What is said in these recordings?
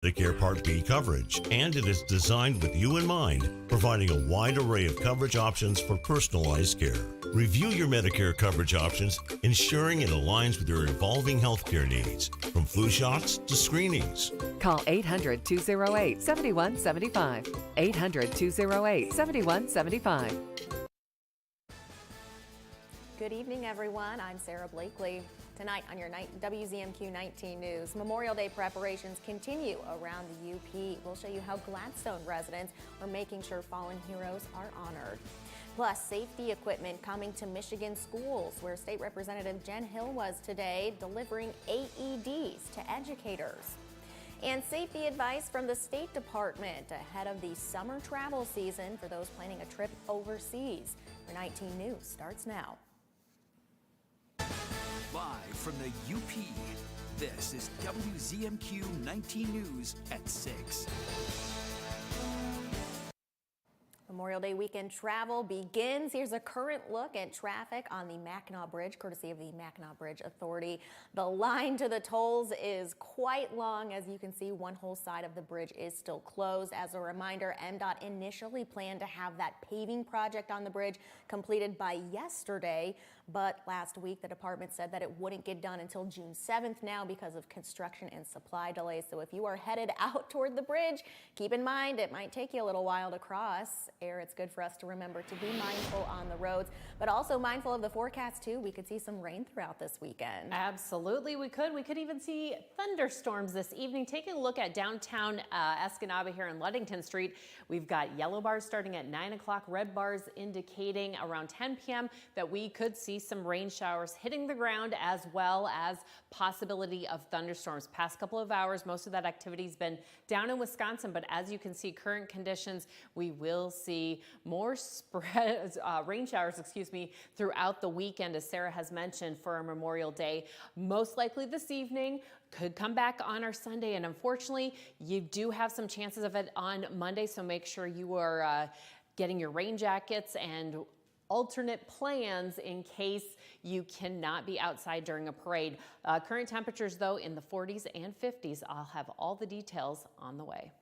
Medicare Part B coverage, and it is designed with you in mind, providing a wide array of coverage options for personalized care. Review your Medicare coverage options, ensuring it aligns with your evolving healthcare needs, from flu shots to screenings. Call 800-208-7175. 800-208-7175. Good evening, everyone. I'm Sarah Blakely. Tonight on your WZMQ 19 News, Memorial Day preparations continue around the UP. We'll show you how Gladstone residents are making sure fallen heroes are honored. Plus, safety equipment coming to Michigan schools, where State Representative Jen Hill was today, delivering AEDs to educators. And safety advice from the State Department ahead of the summer travel season for those planning a trip overseas. Your 19 News starts now. Live from the UP, this is WZMQ 19 News at 6. Memorial Day weekend travel begins. Here's a current look at traffic on the Mackinac Bridge, courtesy of the Mackinac Bridge Authority. The line to the tolls is quite long. As you can see, one whole side of the bridge is still closed. As a reminder, MDOT initially planned to have that paving project on the bridge completed by yesterday, but last week the department said that it wouldn't get done until June 7th now because of construction and supply delays. So if you are headed out toward the bridge, keep in mind it might take you a little while to cross. It's good for us to remember to be mindful on the roads, but also mindful of the forecast too. We could see some rain throughout this weekend. Absolutely, we could. We could even see thunderstorms this evening. Taking a look at downtown Escanaba here in Ludington Street, we've got yellow bars starting at 9 o'clock, red bars indicating around 10 p.m. that we could see some rain showers hitting the ground, as well as possibility of thunderstorms. Past couple of hours, most of that activity has been down in Wisconsin, but as you can see, current conditions, we will see more rain showers, throughout the weekend, as Sarah has mentioned, for our Memorial Day. Most likely this evening, could come back on our Sunday, and unfortunately, you do have some chances of it on Monday, so make sure you are getting your rain jackets and alternate plans in case you cannot be outside during a parade. Current temperatures, though, in the 40s and 50s. I'll have all the details on the way.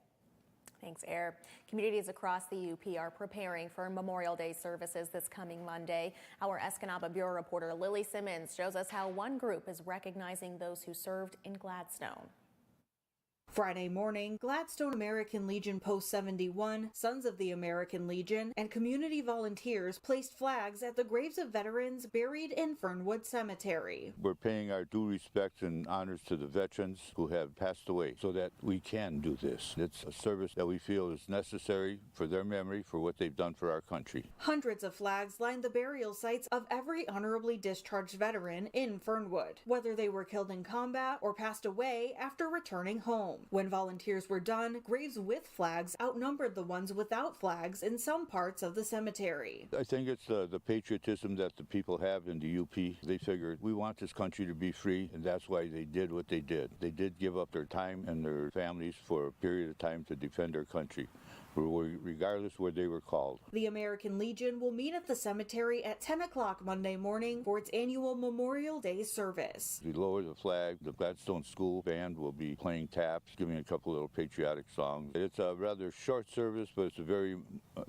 Thanks, Air. Communities across the UP are preparing for Memorial Day services this coming Monday. Our Escanaba Bureau reporter Lily Simmons shows us how one group is recognizing those who served in Gladstone. Friday morning, Gladstone American Legion Post 71, Sons of the American Legion, and community volunteers placed flags at the graves of veterans buried in Fernwood Cemetery. We're paying our due respects and honors to the veterans who have passed away so that we can do this. It's a service that we feel is necessary for their memory, for what they've done for our country. Hundreds of flags lined the burial sites of every honorably discharged veteran in Fernwood, whether they were killed in combat or passed away after returning home. When volunteers were done, graves with flags outnumbered the ones without flags in some parts of the cemetery. I think it's the patriotism that the people have in the UP. They figured we want this country to be free, and that's why they did what they did. They did give up their time and their families for a period of time to defend our country, regardless where they were called. The American Legion will meet at the cemetery at 10 o'clock Monday morning for its annual Memorial Day service. We lower the flag. The Gladstone School Band will be playing taps, giving a couple little patriotic songs. It's a rather short service, but it's a very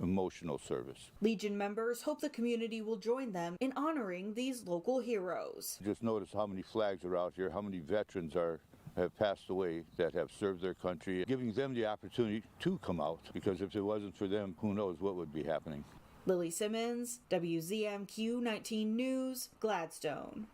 emotional service. Legion members hope the community will join them in honoring these local heroes. Just notice how many flags are out here, how many veterans have passed away that have served their country, giving them the opportunity to come out, because if it wasn't for them, who knows what would be happening. Lily Simmons, WZMQ 19 News, Gladstone.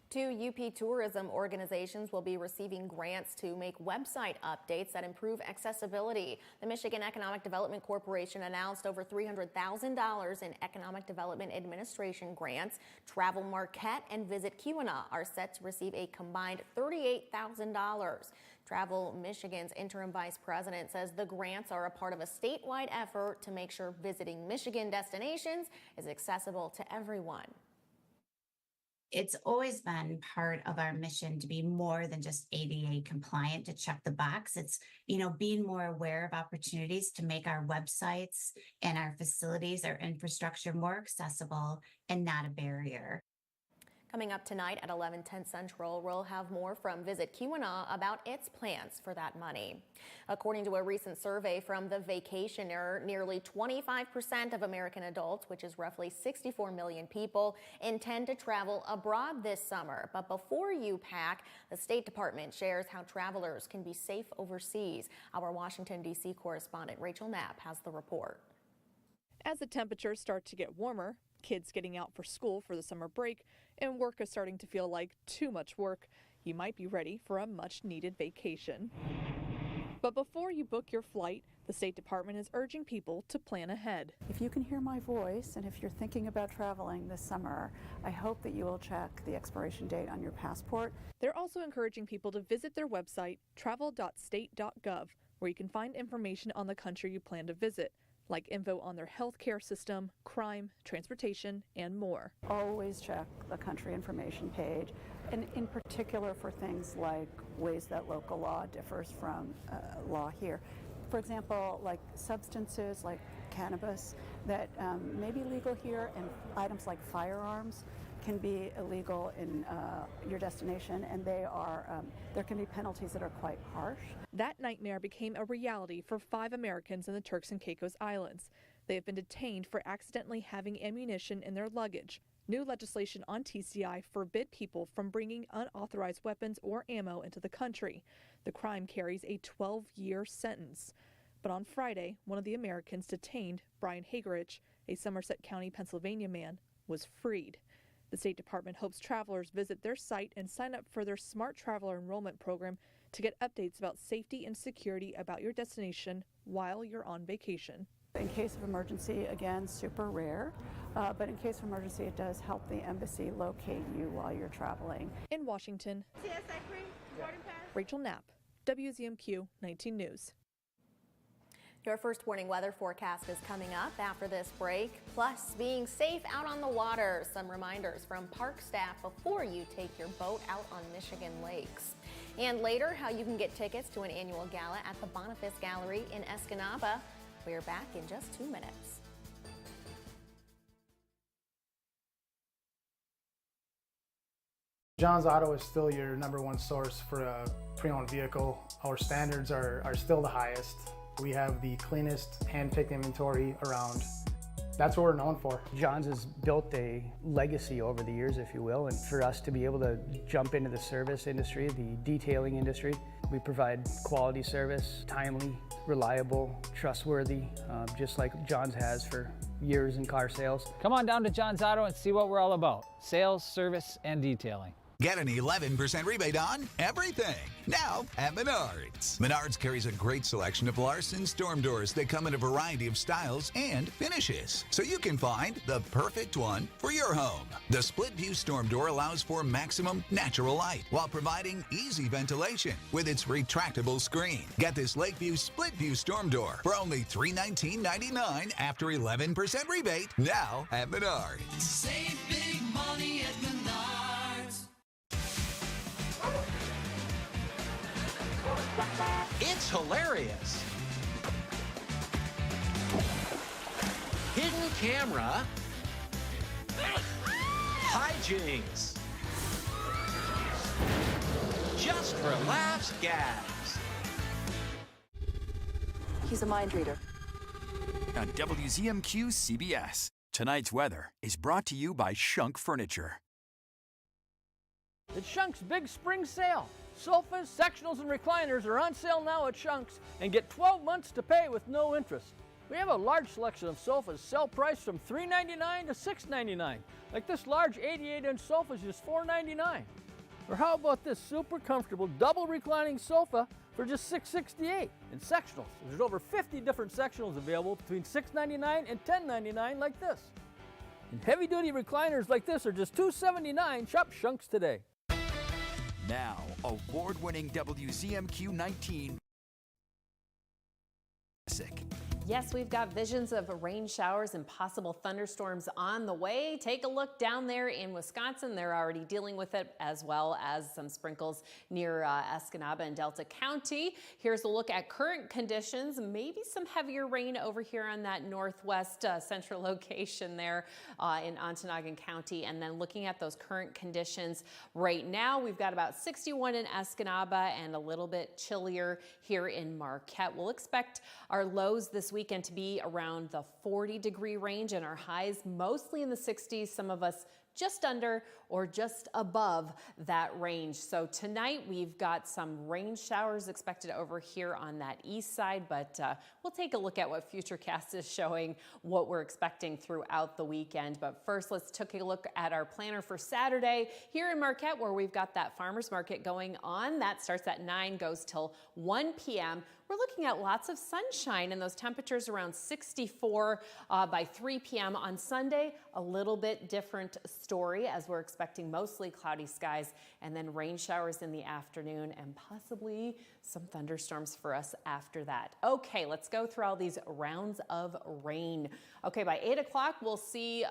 Two UP tourism organizations will be receiving grants to make website updates that improve accessibility. The Michigan Economic Development Corporation announced over $300,000 in Economic Development Administration grants. Travel Marquette and Visit Keweenaw are set to receive a combined $38,000. Travel Michigan's interim vice president says the grants are a part of a statewide effort to make sure visiting Michigan destinations is accessible to everyone. It's always been part of our mission to be more than just ADA compliant, to check the box. It's, being more aware of opportunities to make our websites and our facilities, our infrastructure more accessible and not a barrier. Coming up tonight at 11:10 Central, we'll have more from Visit Keweenaw about its plans for that money. According to a recent survey from The Vacationer, nearly 25% of American adults, which is roughly 64 million people, intend to travel abroad this summer. But before you pack, the State Department shares how travelers can be safe overseas. Our Washington, D.C. correspondent Rachel Knapp has the report. As the temperatures start to get warmer, kids getting out for school for the summer break, and work is starting to feel like too much work, you might be ready for a much-needed vacation. But before you book your flight, the State Department is urging people to plan ahead. If you can hear my voice and if you're thinking about traveling this summer, I hope that you will check the expiration date on your passport. They're also encouraging people to visit their website, travel.state.gov, where you can find information on the country you plan to visit, like info on their healthcare system, crime, transportation, and more. Always check the country information page, and in particular for things like ways that local law differs from law here. For example, like substances like cannabis that may be legal here, and items like firearms can be illegal in your destination, and there can be penalties that are quite harsh. That nightmare became a reality for 5 Americans in the Turks and Caicos Islands. They have been detained for accidentally having ammunition in their luggage. New legislation on TCI forbid people from bringing unauthorized weapons or ammo into the country. The crime carries a 12-year sentence. But on Friday, one of the Americans detained, Brian Hagerich, a Somerset County, Pennsylvania man, was freed. The State Department hopes travelers visit their site and sign up for their Smart Traveler Enrollment Program to get updates about safety and security about your destination while you're on vacation. In case of emergency, again, super rare, but in case of emergency, it does help the embassy locate you while you're traveling. In Washington, Rachel Knapp, WZMQ 19 News. Your first warning weather forecast is coming up after this break, plus being safe out on the water. Some reminders from park staff before you take your boat out on Michigan lakes. And later, how you can get tickets to an annual gala at the Boniface Gallery in Escanaba. We're back in just 2 minutes. John's Auto is still your #1 source for a pre-owned vehicle. Our standards are still the highest. We have the cleanest hand-picked inventory around. That's what we're known for. John's has built a legacy over the years, if you will, and for us to be able to jump into the service industry, the detailing industry, we provide quality service, timely, reliable, trustworthy, just like John's has for years in car sales. Come on down to John's Auto and see what we're all about. Sales, service, and detailing. Get an 11% rebate on everything now at Menards. Menards carries a great selection of Larson storm doors that come in a variety of styles and finishes, so you can find the perfect one for your home. The split view storm door allows for maximum natural light while providing easy ventilation with its retractable screen. Get this Lakeview split view storm door for only $319.99 after 11% rebate now at Menards. Save big money at Menards. It's hilarious. Hidden camera. Hijinks. Just for laughs, gags. He's a mind reader. On WZMQ CBS, tonight's weather is brought to you by Shunk Furniture. It's Shunk's big spring sale. Sofas, sectionals, and recliners are on sale now at Shunk's and get 12 months to pay with no interest. We have a large selection of sofas, sell price from $3.99 to $6.99. Like this large 88-inch sofa is just $4.99. Or how about this super comfortable double reclining sofa for just $6.68? In sectionals, there's over 50 different sectionals available between $6.99 and $10.99 like this. And heavy-duty recliners like this are just $2.79. Shop Shunk's today. Now, award-winning WZMQ 19 classic. Yes, we've got visions of rain showers and possible thunderstorms on the way. Take a look down there in Wisconsin. They're already dealing with it, as well as some sprinkles near Escanaba and Delta County. Here's a look at current conditions. Maybe some heavier rain over here on that northwest central location there in Ontonagon County. And then looking at those current conditions right now, we've got about 61 in Escanaba and a little bit chillier here in Marquette. We'll expect our lows this weekend to be around the 40-degree range and our highs mostly in the 60s. Some of us just under or just above that range. So tonight we've got some rain showers expected over here on that east side, but we'll take a look at what Futurecast is showing, what we're expecting throughout the weekend. But first, let's take a look at our planner for Saturday here in Marquette, where we've got that farmers market going on. That starts at 9, goes till 1 p.m. We're looking at lots of sunshine and those temperatures around 64 by 3 p.m. on Sunday. A little bit different story, as we're expecting mostly cloudy skies and then rain showers in the afternoon and possibly some thunderstorms for us after that. Okay, let's go through all these rounds of rain. Okay, by 8 o'clock, we'll see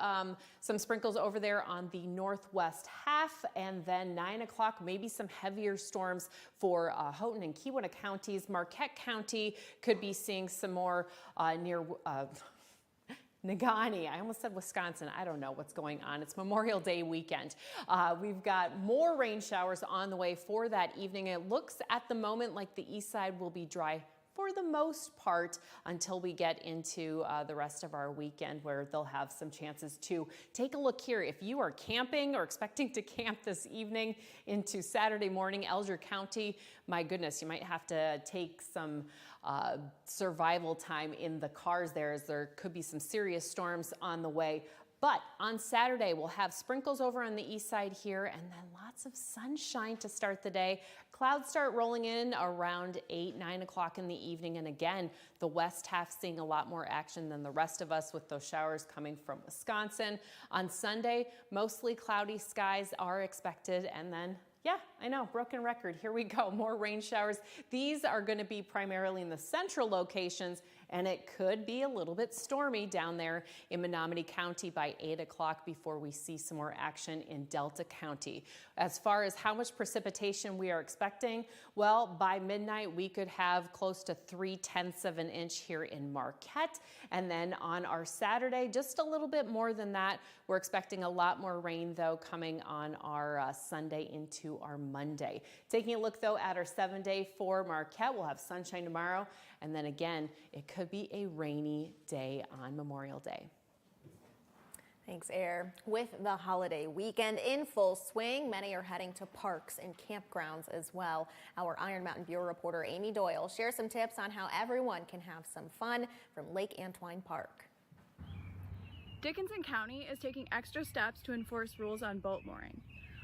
some sprinkles over there on the northwest half, and then 9 o'clock, maybe some heavier storms for Houghton and Keweenaw counties. Marquette County could be seeing some more near Negaunee. I almost said Wisconsin. I don't know what's going on. It's Memorial Day weekend. We've got more rain showers on the way for that evening. It looks at the moment like the east side will be dry for the most part until we get into the rest of our weekend, where they'll have some chances to take a look here. If you are camping or expecting to camp this evening into Saturday morning, Elger County, my goodness, you might have to take some survival time in the cars there, as there could be some serious storms on the way. But on Saturday, we'll have sprinkles over on the east side here, and then lots of sunshine to start the day. Clouds start rolling in around 8, 9 o'clock in the evening. And again, the west half seeing a lot more action than the rest of us, with those showers coming from Wisconsin. On Sunday, mostly cloudy skies are expected, and then yeah, I know, broken record. Here we go, more rain showers. These are going to be primarily in the central locations, and it could be a little bit stormy down there in Menominee County by 8 o'clock before we see some more action in Delta County. As far as how much precipitation we are expecting, well, by midnight we could have close to 3/10 of an inch here in Marquette. And then on our Saturday, just a little bit more than that. We're expecting a lot more rain, though, coming on our Sunday into our Monday. Taking a look, though, at our 7-day for Marquette, we'll have sunshine tomorrow. And then again, it could be a rainy day on Memorial Day. Thanks, Air. With the holiday weekend in full swing, many are heading to parks and campgrounds as well. Our Iron Mountain Bureau reporter Amy Doyle shares some tips on how everyone can have some fun from Lake Antoine Park. Dickinson County is taking extra steps to enforce rules on boat mooring.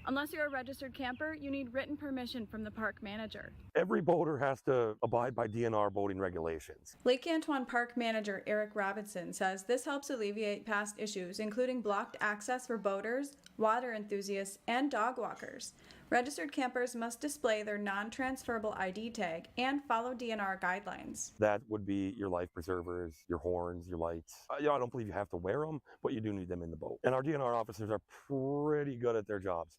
Unless you're a registered camper, you need written permission from the park manager. Every boater has to abide by DNR boating regulations. Lake Antoine Park Manager Eric Robinson says this helps alleviate past issues, including blocked access for boaters, water enthusiasts, and dog walkers. Registered campers must display their non-transferable ID tag and follow DNR guidelines. That would be your life preservers, your horns, your lights. I don't believe you have to wear them, but you do need them in the boat. And our DNR officers are pretty good at their jobs.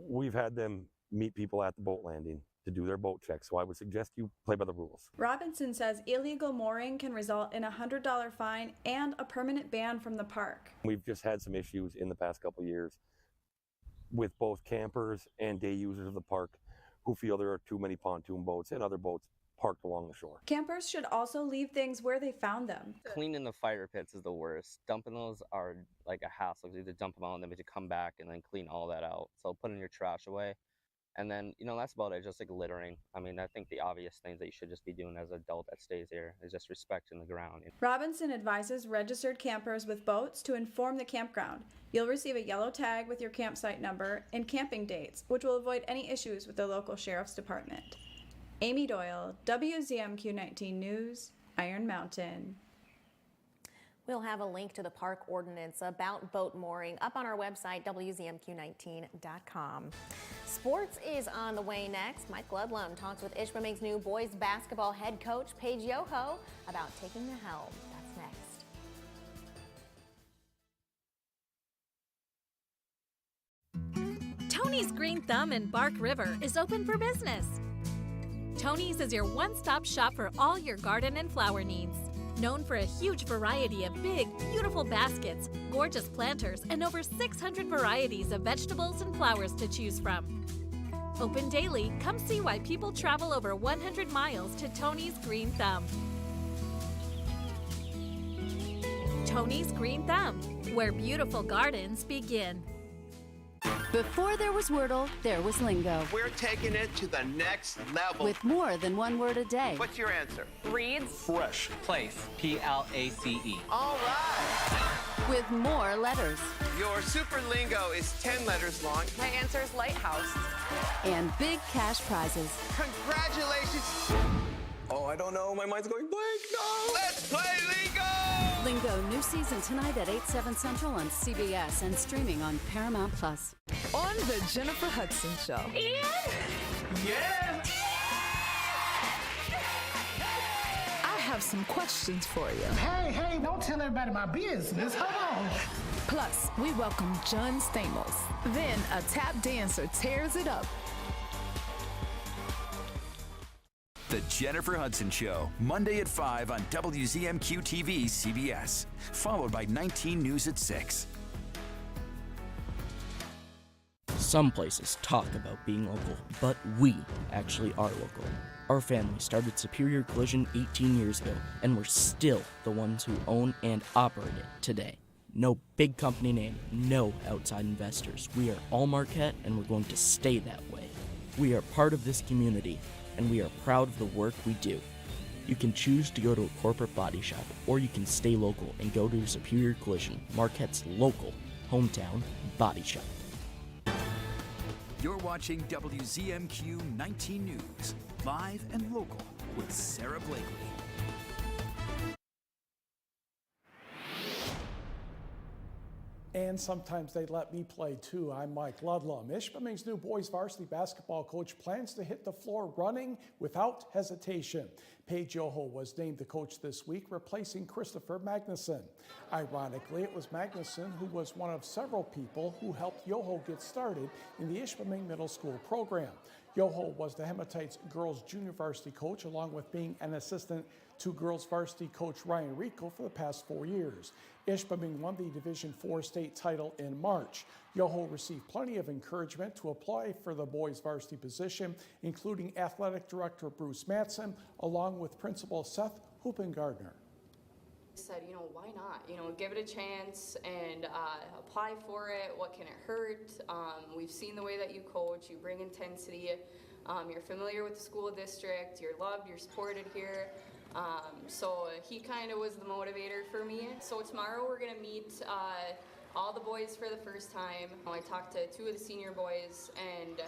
We've had them meet people at the boat landing to do their boat checks, so I would suggest you play by the rules. Robinson says illegal mooring can result in a $100 fine and a permanent ban from the park. We've just had some issues in the past couple of years with both campers and day users of the park who feel there are too many pontoon boats and other boats parked along the shore. Campers should also leave things where they found them. Cleaning the fire pits is the worst. Dumping those are like a hassle. You have to dump them out and then you have to come back and then clean all that out. So putting your trash away. And then, that's about it, just like littering. I mean, I think the obvious things that you should just be doing as an adult that stays here is just respecting the ground. Robinson advises registered campers with boats to inform the campground. You'll receive a yellow tag with your campsite number and camping dates, which will avoid any issues with the local sheriff's department. Amy Doyle, WZMQ 19 News, Iron Mountain. We'll have a link to the park ordinance about boat mooring up on our website, WZMQ19.com. Sports is on the way next. Mike Ludlum talks with Ishpeming's new boys basketball head coach, Paige Yoho, about taking the helm. That's Tony's Green Thumb in Bark River is open for business. Tony's is your one-stop shop for all your garden and flower needs. Known for a huge variety of big, beautiful baskets, gorgeous planters, and over 600 varieties of vegetables and flowers to choose from. Open daily, come see why people travel over 100 miles to Tony's Green Thumb. Tony's Green Thumb, where beautiful gardens begin. Before there was Wordle, there was Lingo. We're taking it to the next level. With more than one word a day. What's your answer? Reads. Fresh. Place. P-L-A-C-E. All right. With more letters. Your super lingo is 10 letters long. My answer is lighthouse. And big cash prizes. Congratulations. Oh, I don't know. My mind's going blank. No. Let's play Lingo. Lingo, new season tonight at 8/7 Central on CBS and streaming on Paramount+. On the Jennifer Hudson Show. Yeah. I have some questions for you. Hey, don't tell everybody my business. Hold on. Plus, we welcome John Stamos. Then a tap dancer tears it up. The Jennifer Hudson Show, Monday at 5 on WZMQ TV CBS, followed by 19 News at 6. Some places talk about being local, but we actually are local. Our family started Superior Collision 18 years ago, and we're still the ones who own and operate it today. No big company name, no outside investors. We are all Marquette, and we're going to stay that way. We are part of this community, and we are proud of the work we do. You can choose to go to a corporate body shop, or you can stay local and go to Superior Collision, Marquette's local hometown body shop. You're watching WZMQ 19 News, live and local with Sarah Blakely. And sometimes they let me play too. I'm Mike Ludlum. Ishpeming's new boys varsity basketball coach plans to hit the floor running without hesitation. Paige Yoho was named the coach this week, replacing Christopher Magnuson. Ironically, it was Magnuson who was one of several people who helped Yoho get started in the Ishpeming Middle School program. Yoho was the Hematites girls junior varsity coach, along with being an assistant to girls varsity coach Ryan Rico for the past 4 years. Ishpeming won the Division IV state title in March. Yoho received plenty of encouragement to apply for the boys varsity position, including athletic director Bruce Matson, along with principal Seth Hoopengardner. Said, why not? Give it a chance and apply for it. What can it hurt? We've seen the way that you coach. You bring intensity. You're familiar with the school district. You're loved. You're supported here. So he kind of was the motivator for me. So tomorrow we're going to meet all the boys for the first time. I talked to 2 of the senior boys, and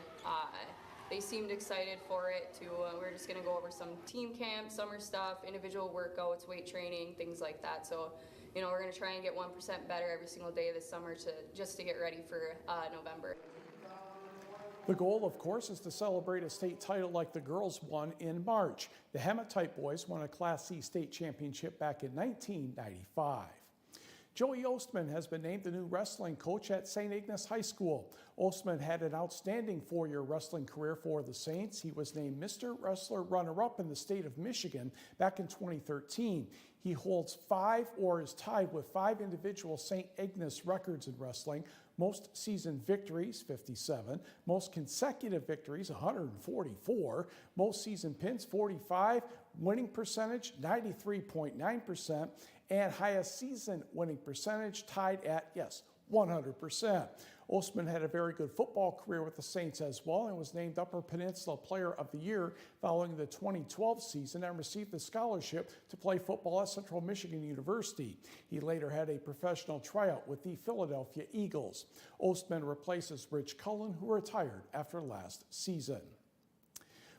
they seemed excited for it too. We're just going to go over some team camp, summer stuff, individual workouts, weight training, things like that. So, we're going to try and get 1% better every single day this summer just to get ready for November. The goal, of course, is to celebrate a state title like the girls won in March. The Hematite boys won a Class C state championship back in 1995. Joey Ostman has been named the new wrestling coach at St. Ignace High School. Ostman had an outstanding 4-year wrestling career for the Saints. He was named Mr. Wrestler runner-up in the state of Michigan back in 2013. He holds 5 or is tied with 5 individual St. Ignace records in wrestling. Most season victories, 57. Most consecutive victories, 144. Most season pins, 45. Winning percentage, 93.9%. And highest season winning percentage tied at, 100%. Ostman had a very good football career with the Saints as well and was named Upper Peninsula Player of the Year following the 2012 season and received a scholarship to play football at Central Michigan University. He later had a professional tryout with the Philadelphia Eagles. Ostman replaces Rich Cullen, who retired after last season.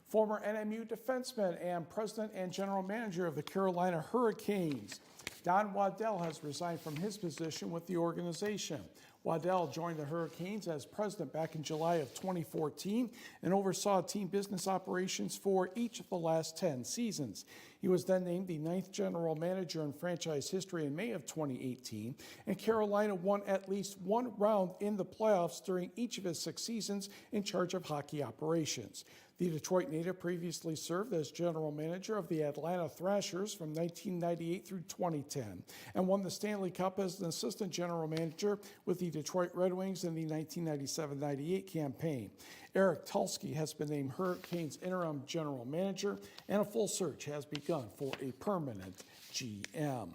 Former NMU defenseman and president and general manager of the Carolina Hurricanes, Don Waddell has resigned from his position with the organization. Waddell joined the Hurricanes as president back in July of 2014 and oversaw team business operations for each of the last 10 seasons. He was then named the 9th general manager in franchise history in May of 2018, and Carolina won at least one round in the playoffs during each of his 6 seasons in charge of hockey operations. The Detroit native previously served as general manager of the Atlanta Thrashers from 1998 through 2010 and won the Stanley Cup as an assistant general manager with the Detroit Red Wings in the 1997-98 campaign. Eric Tulsky has been named Hurricanes interim general manager, and a full search has begun for a permanent GM.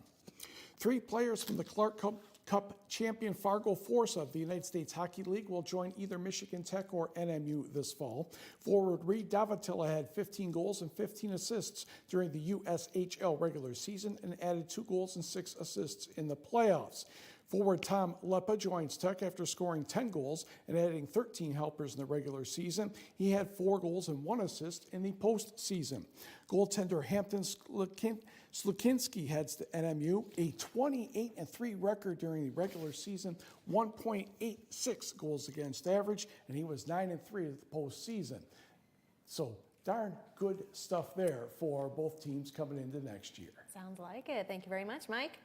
3 players from the Clark Cup champion Fargo Force of the United States Hockey League will join either Michigan Tech or NMU this fall. Forward Reed Davatilla had 15 goals and 15 assists during the USHL regular season and added 2 goals and 6 assists in the playoffs. Forward Tom Lepa joins Tech after scoring 10 goals and adding 13 helpers in the regular season. He had 4 goals and 1 assist in the postseason. Goaltender Hampton Slukinski heads to NMU, a 28-3 record during the regular season, 1.86 goals against average, and he was 9-3 at the postseason. So darn good stuff there for both teams coming into next year. Sounds like it. Thank you very much, Mike.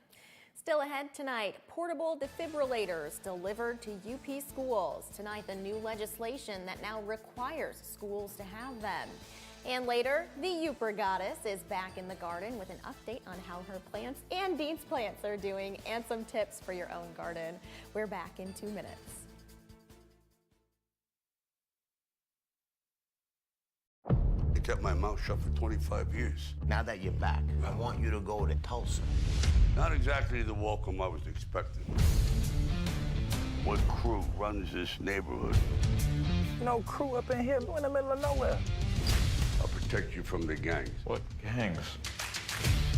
Still ahead tonight, portable defibrillators delivered to UP schools. Tonight, the new legislation that now requires schools to have them. And later, the Upper Goddess is back in the garden with an update on how her plants and Dean's plants are doing and some tips for your own garden. We're back in 2 minutes. I kept my mouth shut for 25 years. Now that you're back, I want you to go to Tulsa. Not exactly the welcome I was expecting. What crew runs this neighborhood? No crew up in here, we're in the middle of nowhere. I'll protect you from the gangs. What gangs?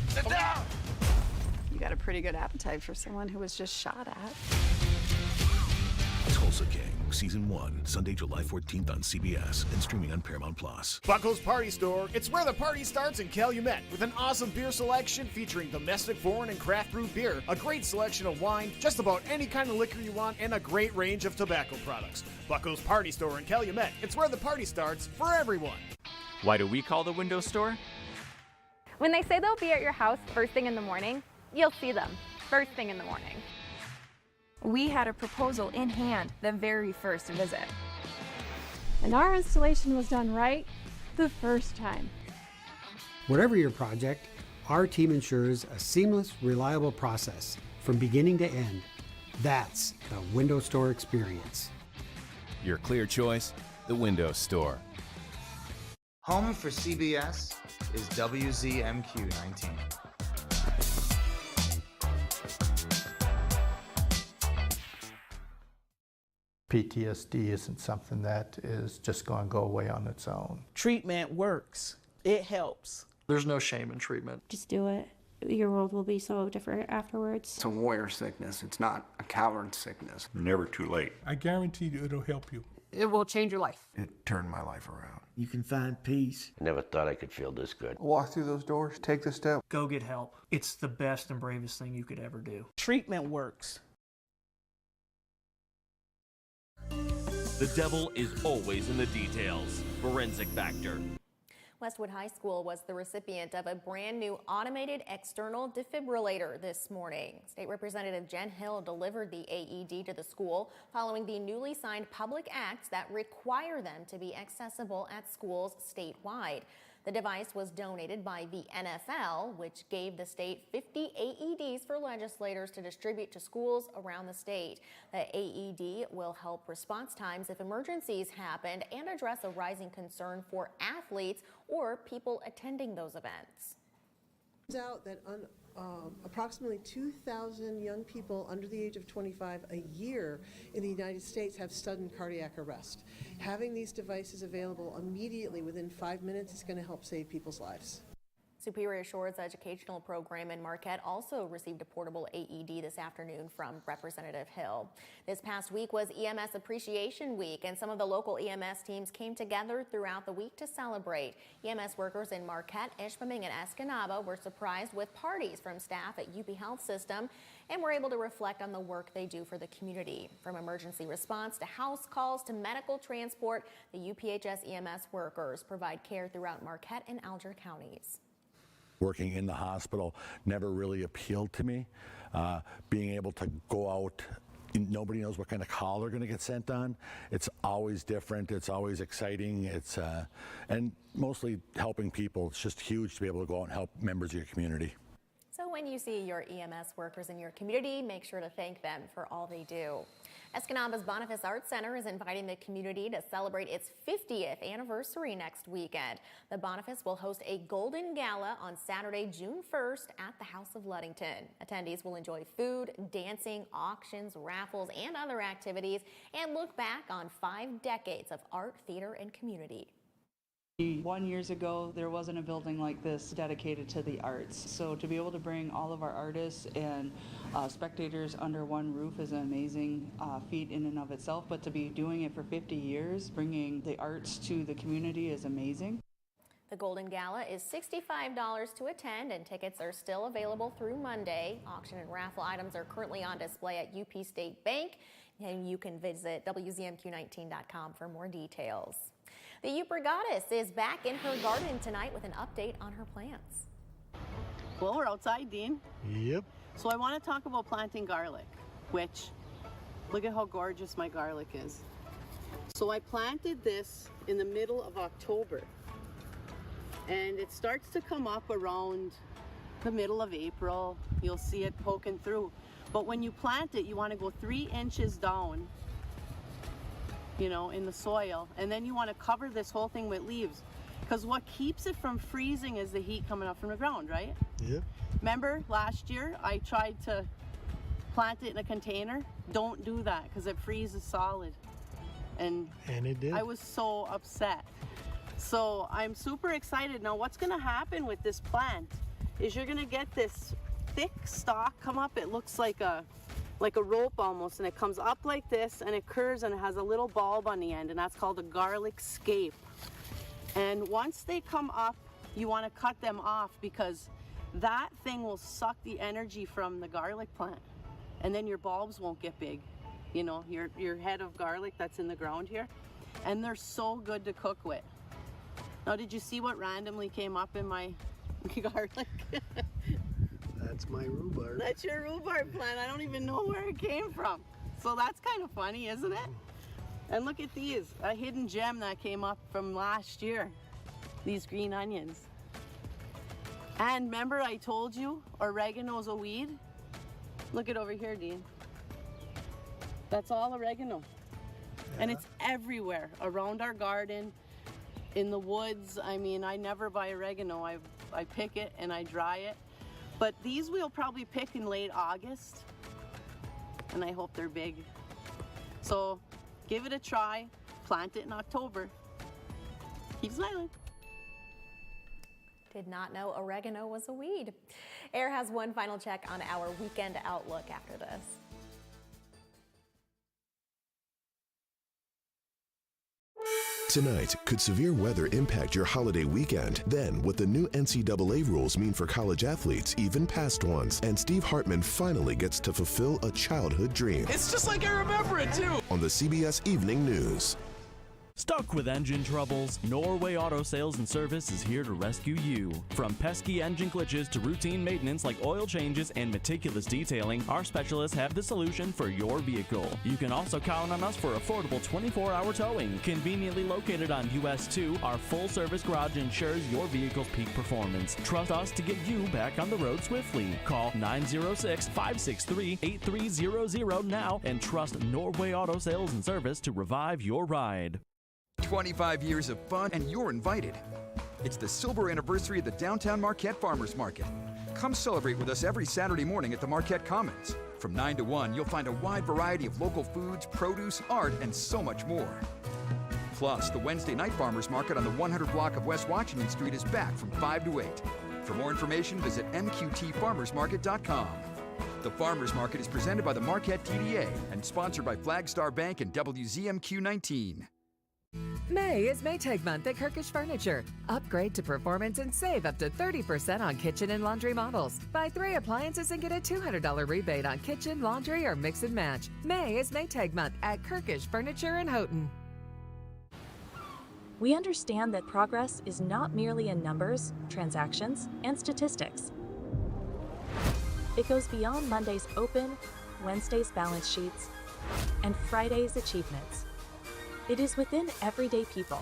Sit down! You got a pretty good appetite for someone who was just shot at. Tulsa King, Season 1, Sunday, July 14th on CBS and streaming on Paramount+. Buckle's Party Store. It's where the party starts in Calumet with an awesome beer selection featuring domestic, foreign, and craft brew beer, a great selection of wine, just about any kind of liquor you want, and a great range of tobacco products. Buckle's Party Store in Calumet. It's where the party starts for everyone. Why do we call the window store? When they say they'll be at your house first thing in the morning, you'll see them first thing in the morning. We had a proposal in hand the very first visit. And our installation was done right the first time. Whatever your project, our team ensures a seamless, reliable process from beginning to end. That's the window store experience. Your clear choice, the window store. Home for CBS is WZMQ 19. PTSD isn't something that is just going to go away on its own. Treatment works. It helps. There's no shame in treatment. Just do it. Your world will be so different afterwards. It's a warrior sickness. It's not a coward sickness. Never too late. I guarantee you it'll help you. It will change your life. It turned my life around. You can find peace. Never thought I could feel this good. Walk through those doors, take the step. Go get help. It's the best and bravest thing you could ever do. Treatment works. The devil is always in the details. Forensic Factor. Westwood High School was the recipient of a brand new automated external defibrillator this morning. State Representative Jen Hill delivered the AED to the school following the newly signed public acts that require them to be accessible at schools statewide. The device was donated by the NFL, which gave the state 50 AEDs for legislators to distribute to schools around the state. The AED will help response times if emergencies happen and address a rising concern for athletes or people attending those events. It turns out that approximately 2,000 young people under the age of 25 a year in the United States have sudden cardiac arrest. Having these devices available immediately within 5 minutes is going to help save people's lives. Superior Shores Educational Program in Marquette also received a portable AED this afternoon from Representative Hill. This past week was EMS Appreciation Week, and some of the local EMS teams came together throughout the week to celebrate. EMS workers in Marquette, Ishpeming, and Escanaba were surprised with parties from staff at UP Health System and were able to reflect on the work they do for the community. From emergency response to house calls to medical transport, the UPHS EMS workers provide care throughout Marquette and Alger counties. Working in the hospital never really appealed to me. Being able to go out, nobody knows what kind of call they're going to get sent on. It's always different. It's always exciting. It's and mostly helping people. It's just huge to be able to go out and help members of your community. So when you see your EMS workers in your community, make sure to thank them for all they do. Escanaba's Boniface Arts Center is inviting the community to celebrate its 50th anniversary next weekend. The Boniface will host a Golden Gala on Saturday, June 1st at the House of Ludington. Attendees will enjoy food, dancing, auctions, raffles, and other activities, and look back on 5 decades of art, theater, and community. 1 year ago, there wasn't a building like this dedicated to the arts. So to be able to bring all of our artists and spectators under one roof is an amazing feat in and of itself. But to be doing it for 50 years, bringing the arts to the community is amazing. The Golden Gala is $65 to attend, and tickets are still available through Monday. Auction and raffle items are currently on display at UP State Bank, and you can visit WZMQ19.com for more details. The Upper Goddess is back in her garden tonight with an update on her plants. Well, we're outside, Dean. Yep. So I want to talk about planting garlic, which, look at how gorgeous my garlic is. So I planted this in the middle of October, and it starts to come up around the middle of April. You'll see it poking through. But when you plant it, you want to go 3 inches down, you know, in the soil, and then you want to cover this whole thing with leaves, because what keeps it from freezing is the heat coming up from the ground, right? Yep. Remember last year I tried to plant it in a container? Don't do that, because it freezes solid, and it did. I was so upset. So I'm super excited. Now what's going to happen with this plant is you're going to get this thick stalk come up. It looks like a rope almost, and it comes up like this, and it curves, and it has a little bulb on the end, and that's called a garlic scape. And once they come up, you want to cut them off, because that thing will suck the energy from the garlic plant, and then your bulbs won't get big. You know, your head of garlic that's in the ground here, and they're so good to cook with. Now, did you see what randomly came up in my garlic? That's my rhubarb. That's your rhubarb plant. I don't even know where it came from. So that's kind of funny, isn't it? And look at these, a hidden gem that came up from last year. These green onions. And remember I told you oregano's a weed? Look it over here, Dean. That's all oregano. Yeah. And it's everywhere, around our garden, in the woods. I mean, I never buy oregano. I pick it and I dry it. But these we'll probably pick in late August, and I hope they're big. So give it a try, plant it in October. Keep smiling. Did not know oregano was a weed. Air has one final check on our weekend outlook after this. Tonight, could severe weather impact your holiday weekend? Then, what the new NCAA rules mean for college athletes, even past ones. And Steve Hartman finally gets to fulfill a childhood dream. It's just like I remember it, too. On the CBS Evening News. Stuck with engine troubles? Norway Auto Sales and Service is here to rescue you. From pesky engine glitches to routine maintenance like oil changes and meticulous detailing, our specialists have the solution for your vehicle. You can also count on us for affordable 24-hour towing. Conveniently located on US 2, our full-service garage ensures your vehicle's peak performance. Trust us to get you back on the road swiftly. Call 906-563-8300 now and trust Norway Auto Sales and Service to revive your ride. 25 years of fun, and you're invited. It's the silver anniversary of the Downtown Marquette Farmers Market. Come celebrate with us every Saturday morning at the Marquette Commons. From 9 to 1, you'll find a wide variety of local foods, produce, art, and so much more. Plus, the Wednesday night Farmers Market on the 100 block of West Washington Street is back from 5 to 8. For more information, visit mqtfarmersmarket.com. The Farmers Market is presented by the Marquette TDA and sponsored by Flagstar Bank and WZMQ 19. May is Maytag Month at Kirkish Furniture. Upgrade to performance and save up to 30% on kitchen and laundry models. Buy 3 appliances and get a $200 rebate on kitchen, laundry, or mix and match. May is Maytag Month at Kirkish Furniture in Houghton. We understand that progress is not merely in numbers, transactions, and statistics. It goes beyond Monday's open, Wednesday's balance sheets, and Friday's achievements. It is within everyday people.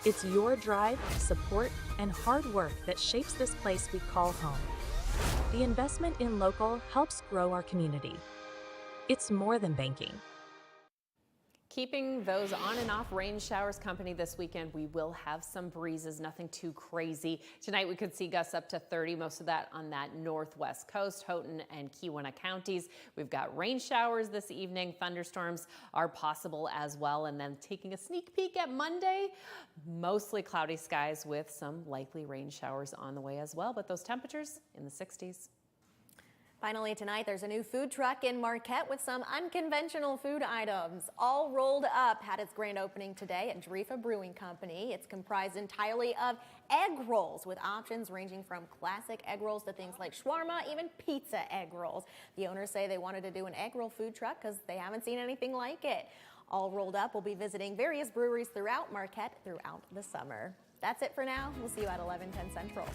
It's your drive, support, and hard work that shapes this place we call home. The investment in local helps grow our community. It's more than banking. Keeping those on and off rain showers company this weekend. We will have some breezes, nothing too crazy. Tonight we could see gusts up to 30, most of that on that northwest coast, Houghton and Keweenaw counties. We've got rain showers this evening. Thunderstorms are possible as well. And then taking a sneak peek at Monday, mostly cloudy skies with some likely rain showers on the way as well. But those temperatures in the 60s. Finally tonight, there's a new food truck in Marquette with some unconventional food items. All Rolled Up had its grand opening today at Drefa Brewing Company. It's comprised entirely of egg rolls with options ranging from classic egg rolls to things like shawarma, even pizza egg rolls. The owners say they wanted to do an egg roll food truck because they haven't seen anything like it. All Rolled Up will be visiting various breweries throughout Marquette throughout the summer. That's it for now. We'll see you at 11:10 Central.